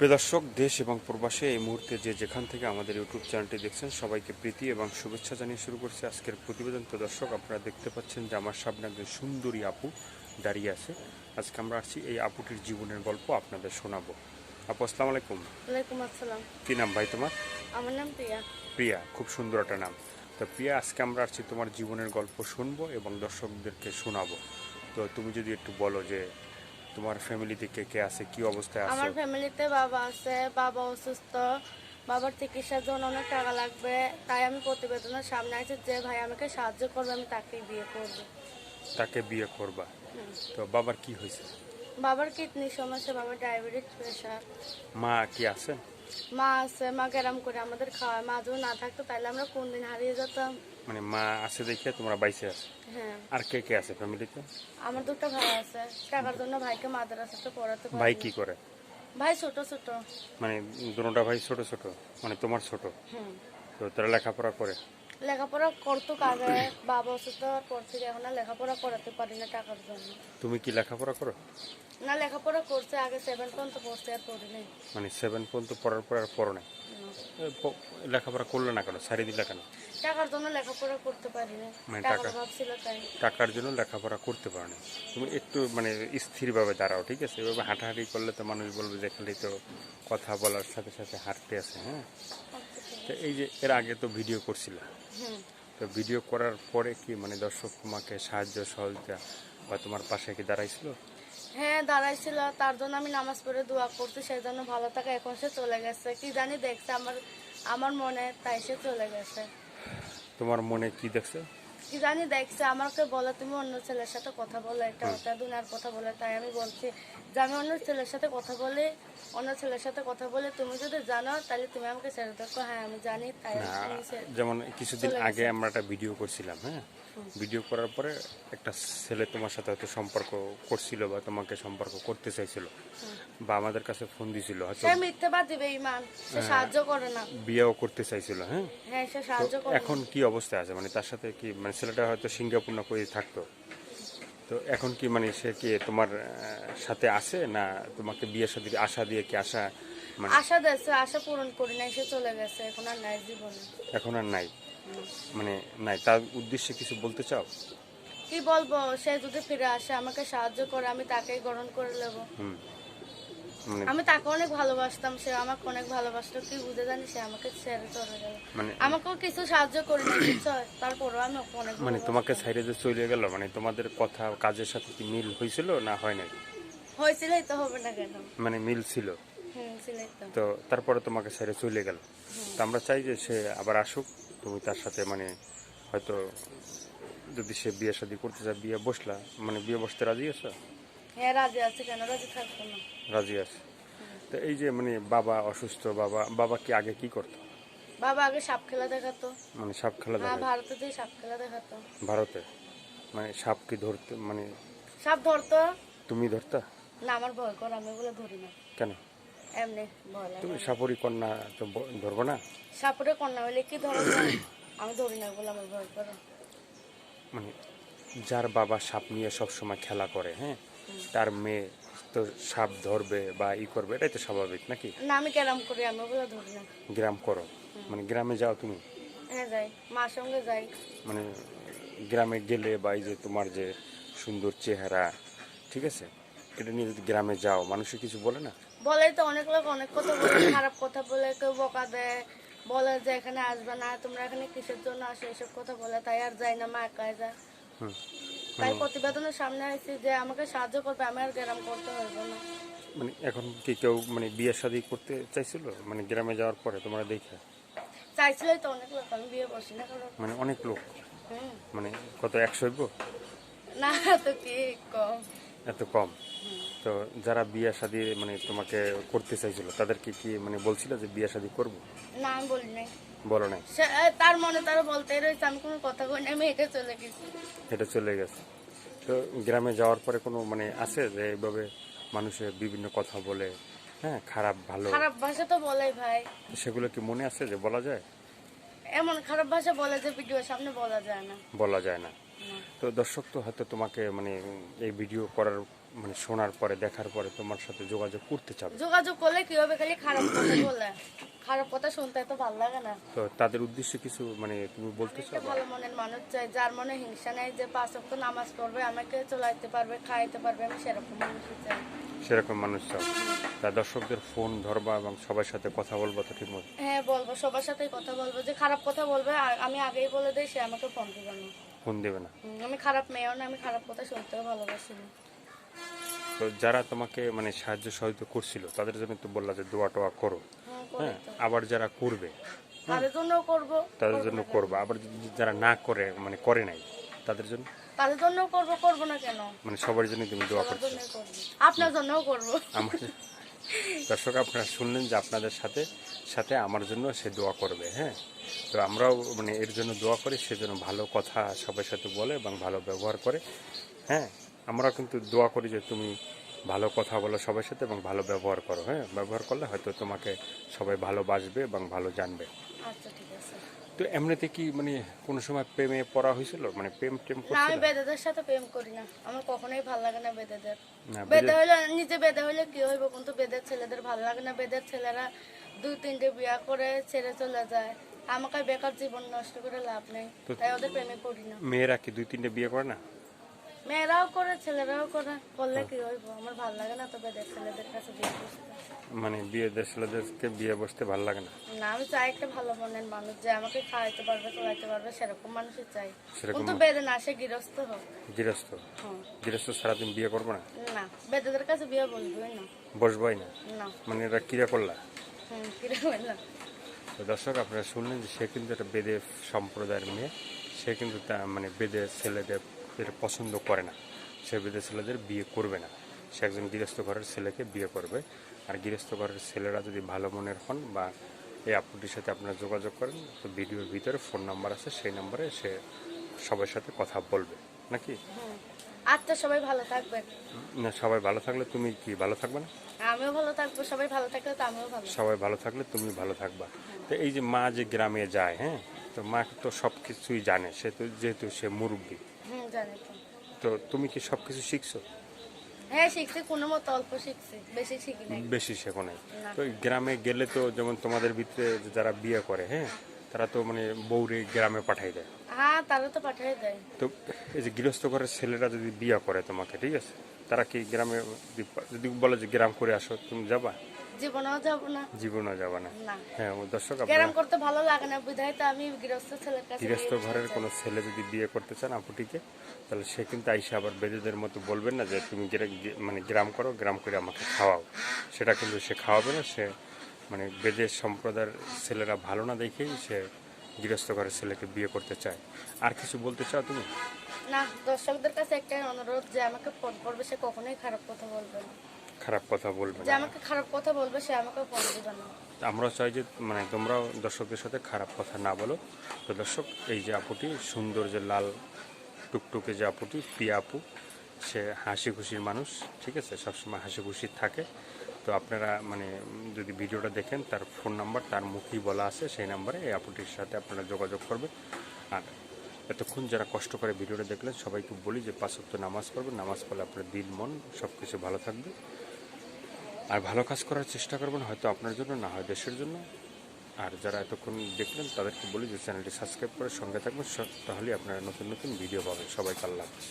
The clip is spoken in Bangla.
প্রিয় দর্শক, দেশ এবং প্রবাসে এই মুহূর্তে যে যেখান থেকে আমাদের ইউটিউব চ্যানেলটি দেখছেন সবাইকে প্রীতি এবং শুভেচ্ছা জানিয়ে শুরু করছে আজকের প্রতিবেদন। তো দর্শক, আপনারা দেখতে পাচ্ছেন যে আমার সামনে একজন সুন্দরী আপু দাঁড়িয়ে আছে। আজকে আমরা আসছি এই আপুটির জীবনের গল্প আপনাদের শোনাবো। আপু, আসসালামু আলাইকুম। ওয়ালাইকুম আসসালাম। কি নাম ভাই তোমার? আমার নাম প্রিয়া। প্রিয়া, খুব সুন্দর একটা নাম। তো প্রিয়া, আজকে আমরা আসছি তোমার জীবনের গল্প শুনবো এবং দর্শকদেরকে শোনাবো। তো তুমি যদি একটু বলো যে তোমার ফ্যামিলিতে কে কে আছে, কি অবস্থায় আছে? আমার ফ্যামিলিতে বাবা আছে, বাবা অসুস্থ, বাবার চিকিৎসার জন্য অনেক টাকা লাগবে, তাই আমি প্রতিবেদনের সামনে আছি যে ভাই আমাকে সাহায্য করবে, আমি তাকেই বিয়ে করব। তাকে বিয়ে করবা? তো বাবার কি হয়েছে? বাবার কিডনি সমস্যা, বাবার ডায়াবেটিস, প্রেশার। মা কি আছেন? মা আছে, মা গ্যারাম করে আমাদের খাওয়ায়। মা যদি না থাকতো তাহলে আমরা কোন দিন হারিয়ে যেতাম। মানে মা আছে দেখে তোমরা বাইসে আছে। হ্যাঁ, আর কে কে আছে ফ্যামিলিতে? আমার দুটো ভাই আছে, টাকার জন্য ভাইকে মাদ্রাসাতে পড়াতে পারি ভাই না। কি করে? ভাই ছোট ছোট। মানে দুটোটা ভাই ছোট ছোট? মানে তোমার ছোট? হুম, তো তারা লেখাপড়া করে? লেখাপড়া করতো আগে, বাবা অসুস্থ হওয়ার পর থেকে এখন আর লেখাপড়া করাতে পারি না টাকার জন্য। তুমি কি লেখাপড়া করো? না, লেখাপড়া করছে, আগে 7 পর্যন্ত পড়ছে, আর পড়ি নাই। মানে 7 পর্যন্ত পড়ার পর আর পড়ো নাই? লেখাপড়া করলে না কেন, ছাড়িয়ে দিলে কেন? টাকার জন্য লেখাপড়া করতে পারি না, মানে টাকার টাকা, অভাব ছিল তাই। টাকার জন্য লেখাপড়া করতে পারো না। তুমি একটু মানে স্থিরভাবে দাঁড়াও, ঠিক আছে? এভাবে হাঁটাহাঁটি করলে তো মানুষ বলবে যে খালি তো কথা বলার সাথে সাথে হাঁটতে আছে। হ্যাঁ, তো এই যে এর আগে তো ভিডিও করছিলা, হুম। তো ভিডিও করার পরে কি মানে দর্শক তোমাকে সাহায্য সহযোগিতা বা তোমার পাশে কি দাঁড়াইছিল? হ্যাঁ, দাঁড়াইছিল, তার জন্য আমি নামাজ পড়ে দোয়া করছি, সেই জন্য ভালো থাকে। এখন সে চলে গেছে, কি জানি দেখছে আমার আমার মনে, তাই সে চলে গেছে। তোমার মনে কি দেখছে? কি জানি দেখছে, আমাকে বলে তুমি অন্য ছেলের সাথে কথা বলে, এটা ওটা দুনিয়ার কথা বলে। তাই আমি বলছি যে আমি অন্য ছেলের সাথে কথা বলি, অন্য ছেলের সাথে কথা বলে তুমি যদি জানো তাহলে তুমি আমাকে ছেড়ে দেখো। হ্যাঁ, আমি জানি, তাই না, আমি যেমন কিছুদিন চলে আগে গেছে। আমরা একটা ভিডিও করছিলাম। হ্যাঁ, ভিডিও করার পরে একটা ছেলে তোমার সাথে হয়তো সম্পর্ক করছিল বা তোমাকে সম্পর্ক করতে চাইছিল বা আমাদের কাছে ফোন দিছিল, হয়তো সে মিথ্যাবাদী বেঈমান, সে সাহায্য করে না। বিয়েও করতে চাইছিল। হ্যাঁ, হ্যাঁ, সে তো সাহায্য করে এখন না। কি অবস্থায় আছে? মানে তার সাথে কি মানে ছেলেটা হয়তো সিঙ্গাপুর না করে থাকতো, তো এখন কি মানে সে কি তোমার সাথে আছে না তোমাকে বিয়ের সাথে আশা দিয়ে কি আশা মানে আশা দিয়েছে, আশা পূরণ করি নাই, সে চলে গেছে, এখন আর নাই জীবনে। এখন আর নাই? মানে নাই, তার উদ্দেশ্যে কিছু বলতে চাও? কি বলবো, সে যদি ফিরে আসে আমাকে সাহায্য করে, আমি তাকেই গ্রহণ করে নেব। হুম, মানে আমি তাকে অনেক ভালোবাসতাম, সে আমাকে অনেক ভালোবাসতো, কি বুঝে জানি সে আমাকে ছেড়ে চলে গেল। মানে আমাকেও কিছু সাহায্য করিনি বুঝছো, তারপরও আমি ওকে অনেক মানে তোমাকে ভালোবাসতাম। সাইডে যে চলে গেল, মানে তোমাদের কথা কাজের সাথে কি মিল হয়েছিল না হয় নাই? হয়েছিলই তো, হবে না কেন? মানে মিল ছিল। ছিলই তো। তো তারপরে তোমাকে সাইডে চলে গেল। তো আমরা চাই যে সে আবার আসুক, তুমি তার সাথে মানে হয়তো যদি সে বিয়ে শাদী করতে চায় বিয়ে বসলা, মানে বিয়ে বসতে রাজি আছো? হ্যাঁ, রাজি আছে, কেন রাজি থাকবো না? রাজি আছে। তো এই যে মানে বাবা অসুস্থ, বাবা বাবা কি আগে কি করতো? বাবা আগে সাপ খেলা দেখাতো। মানে সাপ খেলা হ্যাঁ, দেখায়? ভারতে যে সাপ খেলা দেখাতো। ভারতে? মানে সাপ কি ধরতে মানে সাপ ধরতো। তুমি ধরতা? না, আমার ভয় করে, আমি ওগুলো ধরি না। কেন? এমনি ভয় লাগে। তুমি সাপরি কন্যা, তো ধরবো না? সাপরে কন্যা হলে কি ধরা যায়? আমি ধরি না ওগুলো, আমার ভয় করে। মানে যার বাবা সাপ নিয়ে সব সময় খেলা করে, হ্যাঁ, তার মেয়ে তো সাপ ধরবে বা ই করবে, এটাই তো স্বাভাবিক নাকি? না, আমি ক্যারাম করি, আমি ওগুলো ধরি না। গ্রাম করো? মানে গ্রামে যাও তুমি? হ্যাঁ, যাই, মার সঙ্গে যাই। মানে গ্রামে গেলে বা এই যে তোমার যে সুন্দর চেহারা, ঠিক আছে, এটা নিয়ে যদি গ্রামে যাও মানুষে কিছু বলে না? বলে তো, অনেক লোক অনেক কথা বলে, খারাপ কথা বলে, কেউ বকা দেয়, বলে যে এখানে আসবে না, তোমরা এখানে কিসের জন্য আসো, এসব কথা বলে, তাই আর যাই না, মা একাই যায়। হুম, তাই প্রতিবেদনের সামনে আসছি যে আমাকে সাহায্য করবে, আমি আর গ্রাম করতে হবে না। মানে এখন কি কেউ মানে বিয়ে শাদী করতে চাইছিল মানে গ্রামে যাওয়ার পরে তোমরা দেখে? চাইছিলই তো অনেক লোক, আমি বিয়ে বসি না কারণ। মানে অনেক লোক? হুম। মানে কত, 100 হইব? না, তো কি কম। এত কম? তো যারা বিয়ে শাদী মানে তোমাকে করতে চাইছিল তাদেরকে কি মানে বলছিল যে বিয়ে শাদী করবো? না, আমি বলি নাই। বলো নাই? তার মনে তারা বলতেই রয়েছে, আমি কোনো কথা কই না, আমি হেঁটে চলে গেছি। এটা চলে গেছে। তো গ্রামে যাওয়ার পরে কোনো মানে আছে যে এইভাবে মানুষে বিভিন্ন কথা বলে, হ্যাঁ, খারাপ ভালো, খারাপ ভাষা তো বলেই ভাই, সেগুলো কি মনে আছে যে বলা যায়? এমন খারাপ ভাষা বলে যে ভিডিওর সামনে বলা যায় না। বলা যায় না। না। তো দর্শক তো হয়তো তোমাকে মানে এই ভিডিও করার মানে শোনার পরে দেখার পরে তোমার সাথে যোগাযোগ করতে চাবে? যোগাযোগ করলে কি হবে, খালি খারাপ কথা বলে, খারাপ কথা শুনতে তো ভালো লাগে না। তো তাদের উদ্দেশ্যে কিছু মানে তুমি বলতে চাও? একটা ভালো মনের মানুষ চাই, যার মনে হিংসা নেই, যে 5 ওয়াক্ত নামাজ পড়বে, আমাকে চলাইতে পারবে, খাইতে পারবে, আমি সেরকম মানুষই চাই। সেরকম মানুষ চাও? তা দর্শকদের ফোন ধরবা এবং সবার সাথে কথা বলবো তো ঠিক মতো? হ্যাঁ বলবো, সবার সাথেই কথা বলবো, যে খারাপ কথা বলবে আমি আগেই বলে দিই, সে আমাকে ফোন দিবে না। ফোন দেবে না? আমি খারাপ মেয়েও না, আমি খারাপ কথা শুনতেও ভালোবাসি না। তো যারা তোমাকে মানে সাহায্য সহযোগিতা করছিল তাদের জন্য তো বললা যে দোয়া টোয়া করো, করি হ্যাঁ, তো। আবার যারা করবে তাদের জন্য করবো, তাদের জন্য করবা, আবার যারা না করে মানে করে নাই তাদের জন্য? তাদের জন্য করবো, করবো না কেন? মানে সবার জন্য তুমি দোয়া সবার করছো? জন্যই করবো, আপনার জন্যও করবো। আমার দর্শক আপনারা শুনলেন যে আপনাদের সাথে সাথে আমার জন্য সে দোয়া করবে, হ্যাঁ। তো আমরাও মানে এর জন্য দোয়া করি, সেজন্য ভালো কথা সবার সাথে বলে এবং ভালো ব্যবহার করে, হ্যাঁ। আমরা কিন্তু দোয়া করি যে তুমি ভালো কথা বলো সবার সাথে এবং ভালো ব্যবহার করো, হ্যাঁ। ব্যবহার করলে হয়তো তোমাকে সবাই ভালোবাসবে এবং ভালো জানবে। আচ্ছা ঠিক আছে। তো এমনিতে কি মানে কোনো সময় প্রেমে পড়া হয়েছিল, মানে প্রেম টেম না, আমি করছিল? বেদেদের সাথে প্রেম করি না, আমার কখনোই ভালো লাগে না বেদেদের। না, বেদে হইলে নিজে বেদে হইলে কি হইব, কিন্তু বেদের ছেলেদের ভালো লাগে না। বেদের ছেলেরা 2-3টে বিয়া করে ছেড়ে চলে যায়, আমাকে বেকার জীবন নষ্ট করে লাভ নেই, তাই ওদের প্রেমে পড়ি না। মেয়েরা কি 2-3টে বিয়ে করে না? মেয়েরাও করে, ছেলেরাও করে, করলে কি হইব, আমার ভালো লাগে না তো বেদের ছেলেদের কাছে বিয়ে বসতে। মানে বিয়ে ছেলেদেরকে বিয়ে বসতে ভালো লাগে না? না, আমি চাই একটা ভালো মনের মানুষ, যে আমাকে খাওয়াইতে পারবে, চলাইতে পারবে, সেরকম মানুষই চাই। সেরকম কিন্তু বেদে না, সে গৃহস্থ হোক। গৃহস্থ? হ্যাঁ। গৃহস্থ ছাড়া তুমি বিয়ে করবো না? না, বেদেদের কাছে বিয়ে বলবোই না। বসবাই না? না। মানে এরা কিরা করলা? কিরকম বললাম। তো দর্শক আপনারা শুনলেন যে সে কিন্তু একটা বেদে সম্প্রদায়ের মেয়ে, সে কিন্তু তা মানে বেদে ছেলেদের পছন্দ করে না, সে বেদে ছেলেদের বিয়ে করবে না, সে একজন গৃহস্থ ঘরের ছেলেকে বিয়ে করবে। আর গৃহস্থ ঘরের ছেলেরা যদি ভালো মনের হন বা এই আপুটির সাথে আপনারা যোগাযোগ করেন, তো ভিডিওর ভিতরে ফোন নাম্বার আছে, সেই নাম্বারে সে সবার সাথে কথা বলবে নাকি? আচ্ছা, সবাই ভালো থাকবেন। না, সবাই ভালো থাকলে তুমি কি ভালো থাকবে না? আমিও ভালো থাকবো, সবাই ভালো থাকলে তো আমিও ভালো। সবাই ভালো থাকলে তুমি ভালো থাকবা। তো এই যে মা যে গ্রামে যায়, হ্যাঁ, তো মা তো সব কিছুই জানে, সে তো যেহেতু সে মুরব্বী, জানি তো। তো তুমি কি সব কিছু শিখছো? হ্যাঁ শিখছি, কোনো মতো অল্প শিখছি, বেশি শিখি নাই। বেশি শেখো নাই? না। তো এই গ্রামে গেলে তো যেমন তোমাদের ভিতরে যারা বিয়ে করে, হ্যাঁ, তারা তো মানে বউরে গ্রামে পাঠাই দেয়। হ্যাঁ, তারা তো পাঠিয়ে দেয়। তো এই যে গৃহস্থ ঘরের ছেলেরা যদি বিয়ে করে তোমাকে, ঠিক আছে, তারা কি গ্রামে যদি বলে যে গ্রাম করে আসো, তুমি যাবা? জীবনেও যাবো না। জীবনও যাবা না? না। হ্যাঁ ও দর্শক গ্রাম আপনারা করতে ভালো লাগে না, বিধায় তো আমি গৃহস্থ ছেলের কাছে গৃহস্থ বিয়ে ঘরের করতে কোনো চাই। ছেলে যদি বিয়ে করতে চান আপুটিকে, তাহলে সে কিন্তু আইসা আবার বেদেদের মতো বলবেন না যে তুমি মানে গ্রাম করো, গ্রাম করে আমাকে খাওয়াও। সেটা কিন্তু সে খাওয়াবে না, সে মানে বেদের সম্প্রদায়ের ছেলেরা ভালো না দেখেই সে গৃহস্থ ঘরের ছেলেকে বিয়ে করতে চায়। আর কিছু বলতে চাও তুমি? না, দর্শকদের কাছে একটাই অনুরোধ, যে আমাকে ফোন করবে সে কখনোই খারাপ কথা বলবে না। খারাপ কথা বলবে যে না? আমাকে খারাপ কথা বলবে সে আমাকে ফোন দিবে না। আমরা চাই যে মানে তোমরাও দর্শকদের সাথে খারাপ কথা না বলো। তো দর্শক, এই যে আপুটি সুন্দর, যে লাল টুকটুকে যে আপুটি, প্রিয়া আপু, সে হাসি খুশির মানুষ, ঠিক আছে, সবসময় হাসি খুশি থাকে। তো আপনারা মানে যদি ভিডিওটা দেখেন, তার ফোন নাম্বার তার মুখেই বলা আছে, সেই নাম্বারে এই আপুটির সাথে আপনারা যোগাযোগ করবেন। আর এতক্ষণ যারা কষ্ট করে ভিডিওটা দেখলেন, সবাইকে বলি যে 5 ওয়াক্ত নামাজ পড়বেন, নামাজ পড়লে আপনার দিল মন সব কিছু ভালো থাকবে। আর ভালো কাজ করার চেষ্টা করবেন, হয়তো আপনার জন্য, না হয় দেশের জন্য। আর যারা এতক্ষণ দেখলেন তাদেরকে বলি যে চ্যানেলটি সাবস্ক্রাইব করে সঙ্গে থাকবেন, তাহলেই আপনারা নতুন নতুন ভিডিও পাবেন। সবাইকে আল্লাহ হাফেজ।